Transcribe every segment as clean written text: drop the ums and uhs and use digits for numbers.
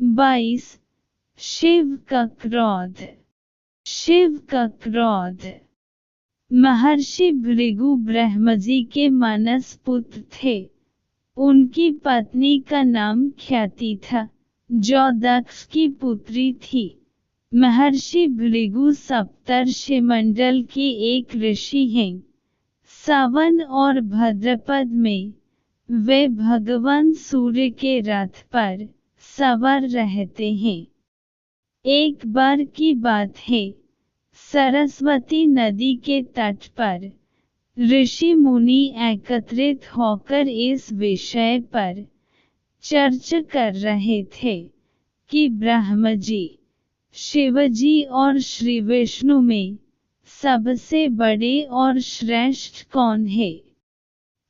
22। शिव का क्रोध। शिव का क्रोध। महर्षि भृगु ब्रह्मजी के मानस पुत्र थे। उनकी पत्नी का नाम ख्याति था, जो दक्ष की पुत्री थी। महर्षि भृगु सप्तर्षिमंडल के एक ऋषि हैं। सावन और भाद्रपद में वे भगवान सूर्य के रथ पर सवार रहते हैं। एक बार की बात है, सरस्वती नदी के तट पर ऋषि मुनि एकत्रित होकर इस विषय पर चर्चा कर रहे थे कि ब्रह्मजी, शिवजी और श्री विष्णु में सबसे बड़े और श्रेष्ठ कौन है।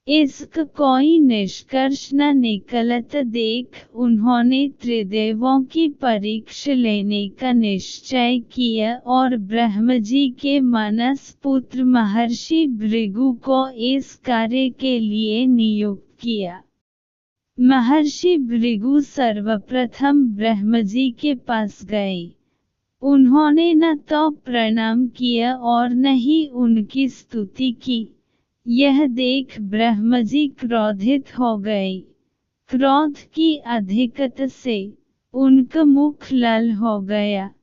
इसका कोई निष्कर्ष न निकलता देख उन्होंने त्रिदेवों की परीक्षा लेने का निश्चय किया और ब्रह्मजी के मानस पुत्र महर्षि भृगु को इस कार्य के लिए नियुक्त किया। महर्षि भृगु सर्वप्रथम ब्रह्मजी के पास गए। उन्होंने न तो प्रणाम किया और न ही उनकी स्तुति की। यह देख ब्रह्मजी क्रोधित हो गए। क्रोध की अधिकता से उनका मुख लाल हो गया,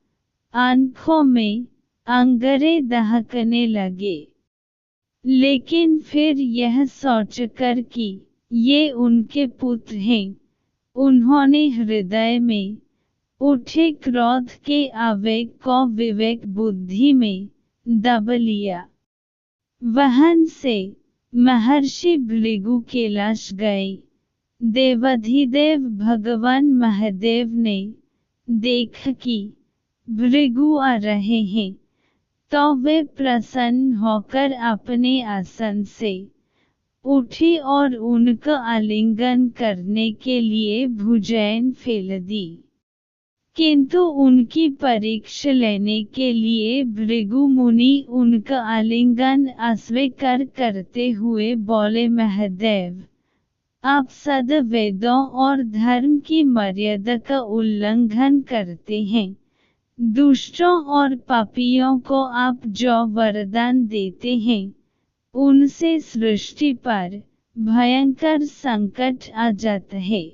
आंखों में अंगारे दहकने लगे। लेकिन फिर यह सोचकर कि ये उनके पुत्र हैं, उन्होंने हृदय में उठे क्रोध के आवेग को विवेक बुद्धि में दबा लिया। वहां से महर्षि भृगु कैलाश गए। देवाधिदेव भगवान महादेव ने देखा कि भृगु आ रहे हैं, तो वे प्रसन्न होकर अपने आसन से उठी और उनका आलिंगन करने के लिए भुजाएं फैला दी। किंतु उनकी परीक्षा लेने के लिए भृगु मुनि उनका आलिंगन अस्वीकार करते हुए बोले, महादेव, आप सदा वेदों और धर्म की मर्यादा का उल्लंघन करते हैं। दुष्टों और पापियों को आप जो वरदान देते हैं, उनसे सृष्टि पर भयंकर संकट आ जाता है।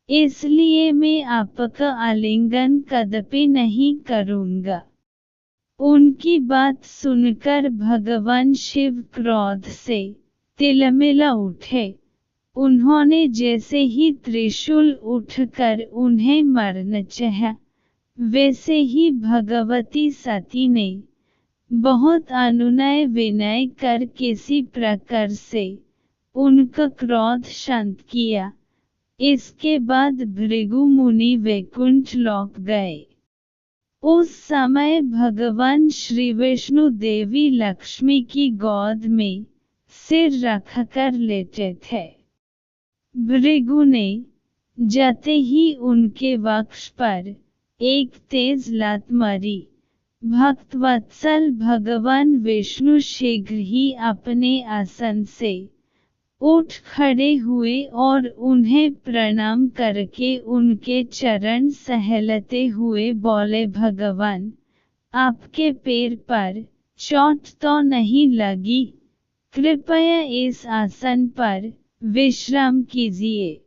इसलिए मैं आपका आलिंगन कदापि नहीं करूंगा। उनकी बात सुनकर भगवान शिव क्रोध से तिलमिला उठे। उन्होंने जैसे ही त्रिशूल उठकर उन्हें मारना चाहा, वैसे ही भगवती सती ने बहुत अनुनय विनय कर किसी प्रकार से उनका क्रोध शांत किया। इसके बाद भृगु मुनि वैकुंठ लोक गए। उस समय भगवान श्री विष्णु देवी लक्ष्मी की गोद में सिर रखकर लेटे थे। भृगु ने जाते ही उनके वक्ष पर एक तेज लात मारी। भक्तवत्सल भगवान विष्णु शीघ्र ही अपने आसन से उठ खड़े हुए और उन्हें प्रणाम करके उनके चरण सहलाते हुए बोले, भगवान, आपके पैर पर चोट तो नहीं लगी? कृपया इस आसन पर विश्राम कीजिए।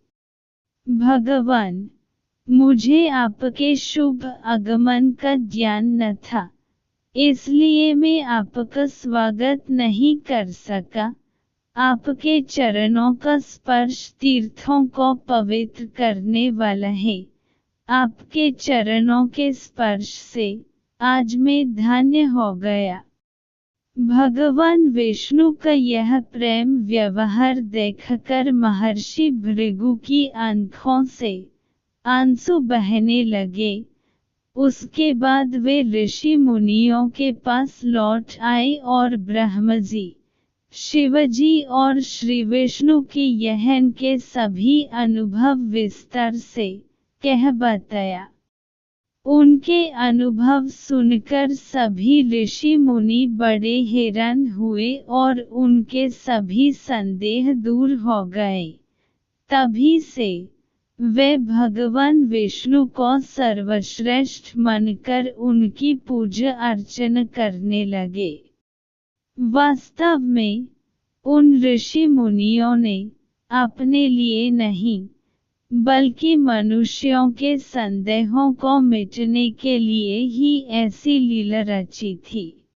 भगवान, मुझे आपके शुभ आगमन का ज्ञान न था, इसलिए मैं आपका स्वागत नहीं कर सका। आपके चरणों का स्पर्श तीर्थों को पवित्र करने वाला है। आपके चरणों के स्पर्श से आज मैं धन्य हो गया। भगवान विष्णु का यह प्रेम व्यवहार देखकर महर्षि भृगु की आंखों से आंसू बहने लगे। उसके बाद वे ऋषि मुनियों के पास लौट आए और ब्रह्मजी, शिवजी और श्री विष्णु की यहन के सभी अनुभव विस्तार से कह बताया। उनके अनुभव सुनकर सभी ऋषि मुनि बड़े हैरान हुए और उनके सभी संदेह दूर हो गए। तभी से वे भगवान विष्णु को सर्वश्रेष्ठ मानकर उनकी पूजा अर्चना करने लगे। वास्तव में उन ऋषि मुनियों ने अपने लिए नहीं, बल्कि मनुष्यों के संदेहों को मिटने के लिए ही ऐसी लीला रची थी।